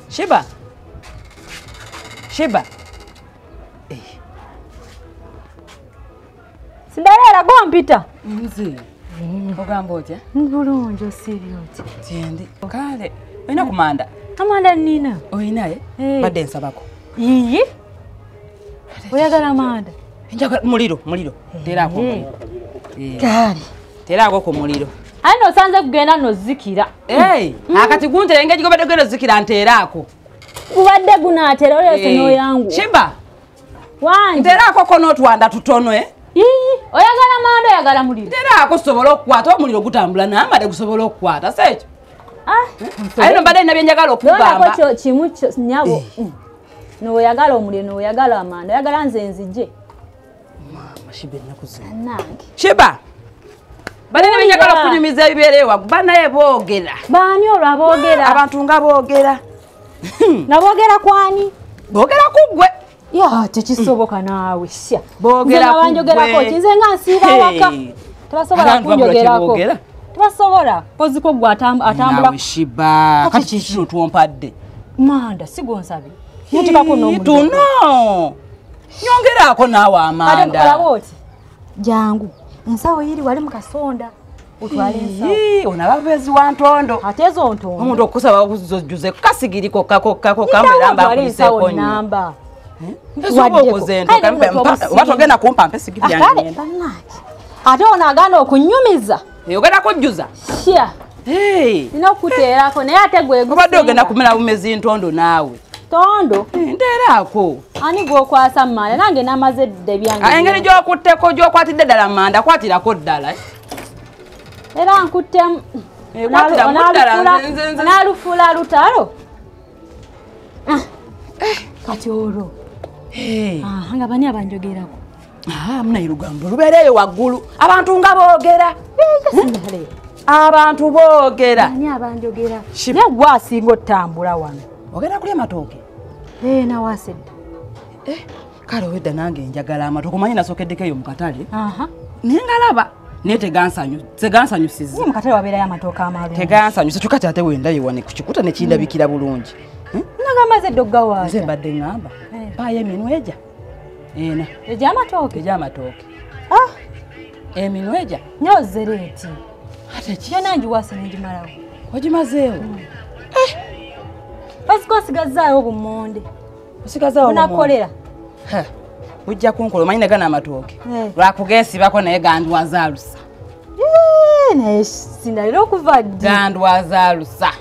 Sheba. Sheba. Cinderella gompita. Nzi. Ogamba otya? Bulungi osirioti. Tiendi. Kale. Oyina kumanda. Amanda nina. Oyinaye? Badde nsabako. Yiyi. Oyagala amanda. Njagala muliro. Terako. Kale. Terako ku muliro. Ano sanze kugenda no zikira. Akati gunte engeri gobadde genda zikira nterako. Ubadde gunaatera olese no yangu. Sheba. Wanje. Nterako kono twanda tutono Yiyi. Oyagala amanda oyagala muliro. Nterako sobola okukwata omuliro gutambula n'amade gusobola okukwata sekyo. Ayo mbadde nabye njagala okugamba. Nako kimu nyabo. No oyagala omuliro no oyagala amanda. Oyagala nze nzije. Mama Sheba nakuze. Nange. Sheba. Bale nabye njagala okunyumiza ebiberewa banaye boogera. Baani olwaboogera? Abantu nga boogera. Naboogera kwani? Boogera kugwe. Ya tekisoboka naawe sha. Boogera kugwe. Banjogerako kinze nga nsiiba waka. Tebasobola kunjogerako. Tebasobola. Poziko gwa atambula. Nawe Sheba. Kati kino tuompadde. Manda sigonsabe. Mutikako no. Tuno. Nyongerako naawe amanda. Alaboti. Jangu. Ensawo yiri wali mukasonda. Utwale ensawo. Onabavezi wa ntondo. Atezo ntondo. Omuntu okusaba okujuze kasigiriko kako kameramba akuliseko nnyo. Namba. Watogenda kumpa mpesi gibi yange. Ate onagana okunyumiza. Ogenda kujjuza. Shia. Nina okuteerako naye ate gwe obadde ogenda kumera bumezi ntondo naawe. Tondo? Nteerako. Ani gw'okwasa manda nange namaze dde byange. Engeri gy'okutteko gy'okwatidde ddala manda kwatirako ddala. Era nkuttemu. Naalufula lutalo. Kati olwo. Nga bani abanjogerako. Munayirugambo lubeereeyo waggulu. Abantu nga boogera. Abantu boogera. Ani abanjogera. Naye gwe asinga otambula wano. Ogenda kulya matooke? Nawasedda. Kale wedda nange njagala amatooke. Omanyi nasookeddeko eyo mu katale. Naye ngalaba. Naye tegansanyusiza. Mu katale wabeerayo amatooke amalungi. Tegansanyusiza kyokka ate wenda yewane ku kikuta ne kindabikira bulungi. Nagamaze edda oggawaata. Nze mbadde ngamba. Mpaayo eminweja. Egy'amatooke? Egy'amatooke. Eminweja? Nyozereeti. Ate ki? Yona ngiwase n'egimalawo. Ogimazeewo? Basiko osigazzaayo obummonde. Osigazzaawo obummonde? Bunakolera. Ujja kunkola omanyi ne gana amatooke. Lwakugeesibako naye gandwazaalusa. Naye sinalira okuva ddi. Gandwazaalusa.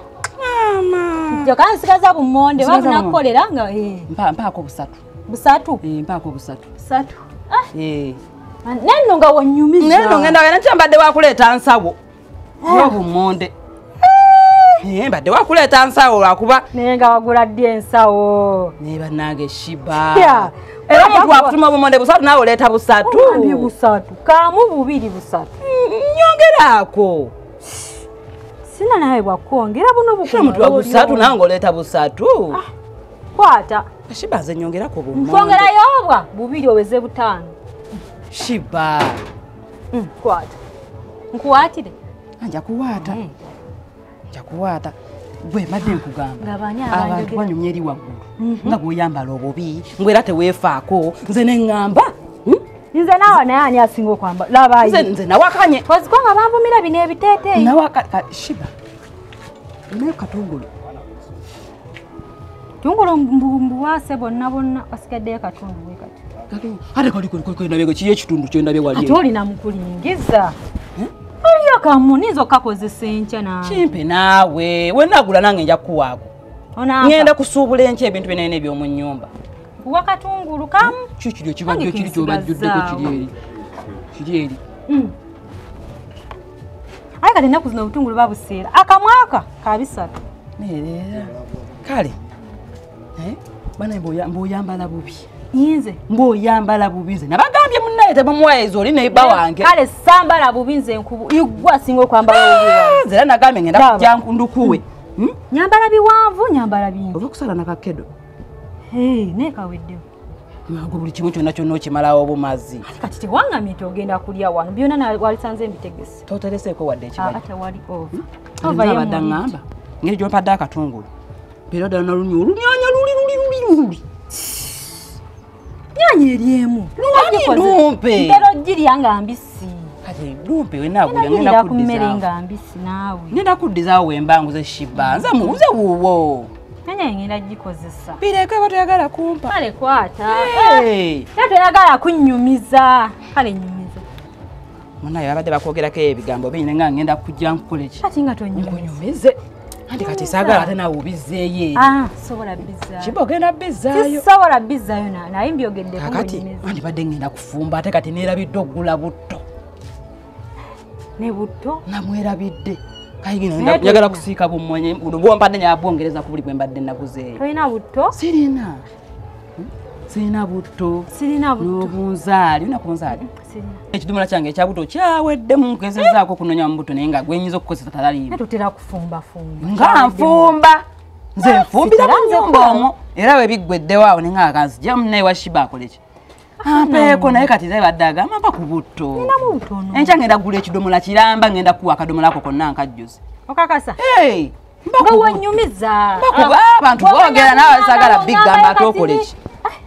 Joka nsigaza bummonde babunakolera nga mpaako busatu. Busatu? Mpaako busatu. Busatu. Neno nga wanyumiza. Neno ngenda wena kyambadde wakuleeta nsawo. Obummonde. Mbadde wakuleeta nsawo lwakuba. Naye nga wagula ddi ensawo. Naye bannange Sheba. Era omuntu wakutuma obummonde busatu naawe oleeta busatu. Ombi busatu. Kaamu bubiri busatu. Nyongeraako. Sina nawe bwakwongera buno bukulu. Omuntu wa busatu nange oleeta busatu. Kwata. Sheba nze nyongerako obummonde. Nkwongera yobwa bubiri oweze butaano. Sheba. Kwata. Nkuwaatire? Nja kuwaata. Gwe mbadde nkugamba. Abantu banyumya eri waggulu. Nga bw'oyambala obubi, ngwera teweefaako, nze ne ŋŋamba. Nze naawe naye ani asinga okwambala? Labaayi. Nze nawakanye. Koziko nga banvumira bino ebiteeteeyi. Sheba. Naye katungulu. Tungulu mbuwaase bonna basigaddeyo katundu bwe kati. Ate kali nabye kiyo ekitundu kyendabye wali. Ate olina mukulingiza. Oliyo kamu nizo okakozesa enkya naawe. Kimpe naawe. Wenagula nange nja kuwaako. Ngenda kusuubula enkya ebintu binene eby'omu nnyumba. Kuwa katungulu kamu. Kikiri ekibadde kiri kyobajjuddeko kiri eri. Aye kati ennaku zino obutungulu babuseera. Akamwaka kabisatu. Kale. Bana mboyambala bubi. Yinze. Mboyambala bubi nze. Nabagambye munnaye Lete bamwaezo oli ne iba wange. Kale sambala bubinze nkubu. Igwa singo kwambala obuwa. Zera nagambe ngenda kujja nkundukuwe. Nyambala biwanvu nyambala bingi. Oba kusala nakakedo. Ne kawedde. Mangu buli kimu kyonna kyonna okimalawo obumazi. Kati tewangamye ogenda kulya wano. Byonna na walisanze emitegese. Totereseeko wadde ekibali. Ate wali over. Ova yabadde ngamba. Ngeri gy'ompadde akatungulu. Biroda na olunyanya luli. Nyanya eriemu. Lumpe. Ndero girya nga mbisi. Kati lumpe we nagulya ngenda kummere nga mbisi naawe. Ngenda kuddizaawo embangu z'eshibba. Nze muze wuwo. Nyanya ngenda gikozesa. Bireke batayagala kumpa. Kale kwata. Tatayagala kunnyumiza. Kale nyumiza. Munaye babadde bakwogerako ebigambo bingi nga ngenda kujja nkukole ki. Kati nga tonyumiza. Nkunyumize. Andi kati saagala ate nawe obizzeeyo. Sobola bizaayo. Kiba ogenda bizzaayo. Sobola bizzaayo naye mbyogedde kakati andi badde ngenda kufumba ate kati neerabidde okugula butto. Ne butto? Namwerabidde. Kayigina njagala kusiika bummonye bwompadde nyabwongereza ku buli bwe mbadde naguzeeyo. Toyina butto? Sirina. Sirina butto. Sirina butto. N'obunzaali. Olina ku bunzaali? Sirina. Ekidomola kyange ekya butto kyaweddemu nkezezaako kunonya mu butto naye nga gwenyinza okukozesa talaliimu. Naye tutera kufumba. Nga nfumba. Nze nfumbira mu nnyumba omwo. Era bwe biggweddewo awo ne nga akanzigya munnaye wa Shiba akole ki? Ampeeko naye kati ze badde agamba mpa ku butto. Ninamu butono. Enkya ngenda kugula ekidomola kiramba ngenda kuwa akadomola ako konna nkajjuze. Okakasa? Nga wanyumiza. Mbakuba abantu boogera naawe sagala biggamba ate okole ki?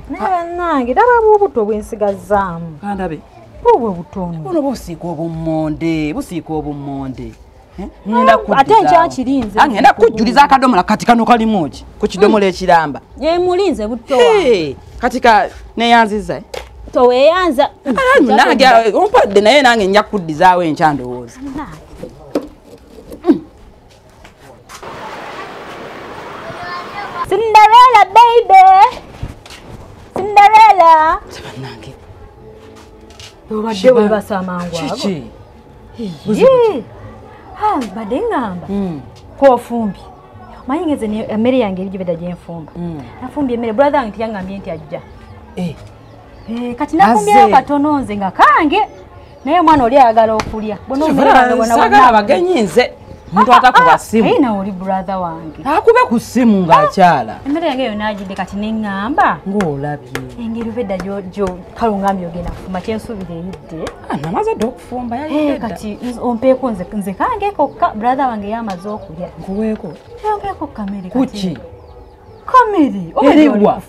Naye nange daba bubuto bwensigazaamu. Kandabe. Bubwe butono. Buno busiika obummonde. Ate nkyakirinze. Ngenda kujjuliza akadomola kati kano kalimu ki ku kidomola ekiramba. Yemulinze butto. Kati ka neyanziza. Toweyanza. Nange ompadde naye nange nja kuddizaawo enkya ndowooza. Cinderella baby. Cinderella. Nange. Obadde webasa amangu ago. Kiki? Badde ngamba. Kofumbi. Mayingeze emmere yange eri gyebedda gye nfumba. Nafumbye emmere brother wange tiyangambye nti ajja. Kati nafumbyeyo katono nze nga kange. Naye omwana oli ayagala okulya. Sagala bagenyi nze. Muntu atakuba simu. Ayina oli brother wange. Akube ku simu ng'akyala. Emmere yange yonna agidde kati neŋŋamba. Ng'olabye. Engeri bedda gyo kalungamye ogenda kufumba kyensuubira eyidde. Namaze dda okufumba yalidde dda. Kati ompeeko nze kange kokka brother wange yamaze okulya. Nkuweeko? Yangeeko kamere kati. Kuki? Kamere. Eriwa?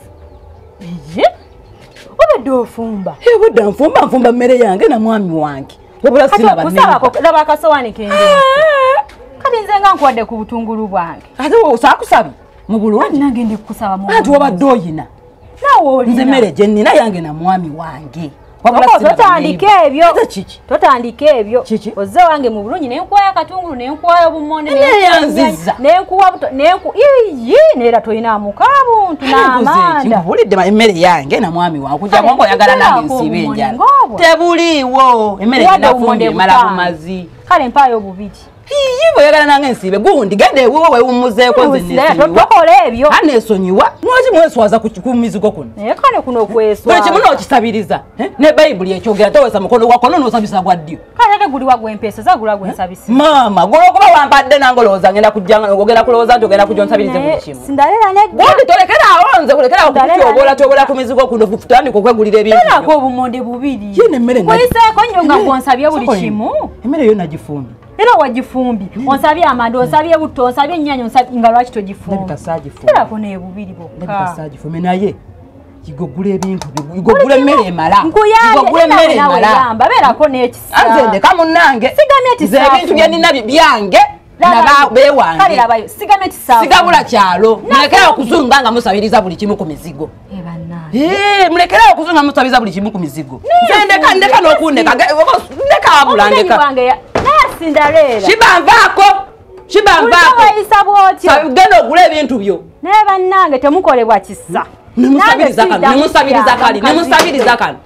Obedde ofumba. Budde nfumba mmere yange na mwami wange. Wabula sina banne. Laba akasowaani kenge. Kati nze nga nkuwadde ku butungulu bwange. Ate osaakusaba mu bulungi. Nange ndi kukusaba mu bulungi. Ati wabadde oyina. Naawe olina. Nze mmere gye nnina yange na mwami wange. Totandika ebyo. Kiki? Totandika ebyo. Kiki? Ozze wange mu bulungi nenkuwayo akatungulu nenkuwayo obummonde neyanziza. Nenkuwa buto neera toyina mukabuntu n'amanda. Nkubulidde emmere yange na mwami wange kujja mwangu oyagala nange nsiibe enjala. Tebuliiwo. Emmere nafumba emala bumazi. Kale mpaayo obubiri. Bwe oyagala nange nsiibe gundi genda ewuwo wewummuzeeko nze nesonyiwa. Tokola ebyo. Aneesonyiwa. Lwaki mweswaza ku mizigo kuno? Naye kale kuno okweswaza. Buli kimu n'okisabiriza. Ne Bayibuli ekyogera towesa mukono gwa kono n'osabisa gwa ddyo. Kale ate guli wagwempesa gula gwensabisa. Maama golookuba wampadde nange olowooza ngenda kujja ogenda kulowooza nti ogenda kujja onsabirize buli kimu. Cinderella nedda. Gundi tolekeraawo nze kulekeraawo kutyoboola ku mizigo kuno tutandika okwegulira ebintu. Erako obummonde bubiri. Yene emmere kuyiseeko nnyo nga gwonsabye buli kimu. Emmere yo nagifumbye. Era wagifumbi. Onsabye amanda, onsabye butto, onsabye ennyaanya, onsabye nga lwaki togifumba. Ndabikasagifumba. Erako ne bubiri bokka. Ndabikasagifumba naye igogula ebintu igogula emmere emala. Igogula emmere emala. Berako n'ekisa. Anze ndeka munnange. Sigamye ekisa. Ebintu bye nnina byange. Naba bewange. Kale labayo. Sigamye ekisa. Sigabula kyalo. Mulekera okuzunga nga musabiriza buli kimu ku mizigo. Mulekera okuzunga musabiriza buli kimu ku mizigo. Nze ndeka n'okundeka. Ndeka abula ndeka. Cinderella. Shibanvaako. Genda ogula ebintu byo. Naye bannange temukolebwa kisa. Nemusabiriza kano.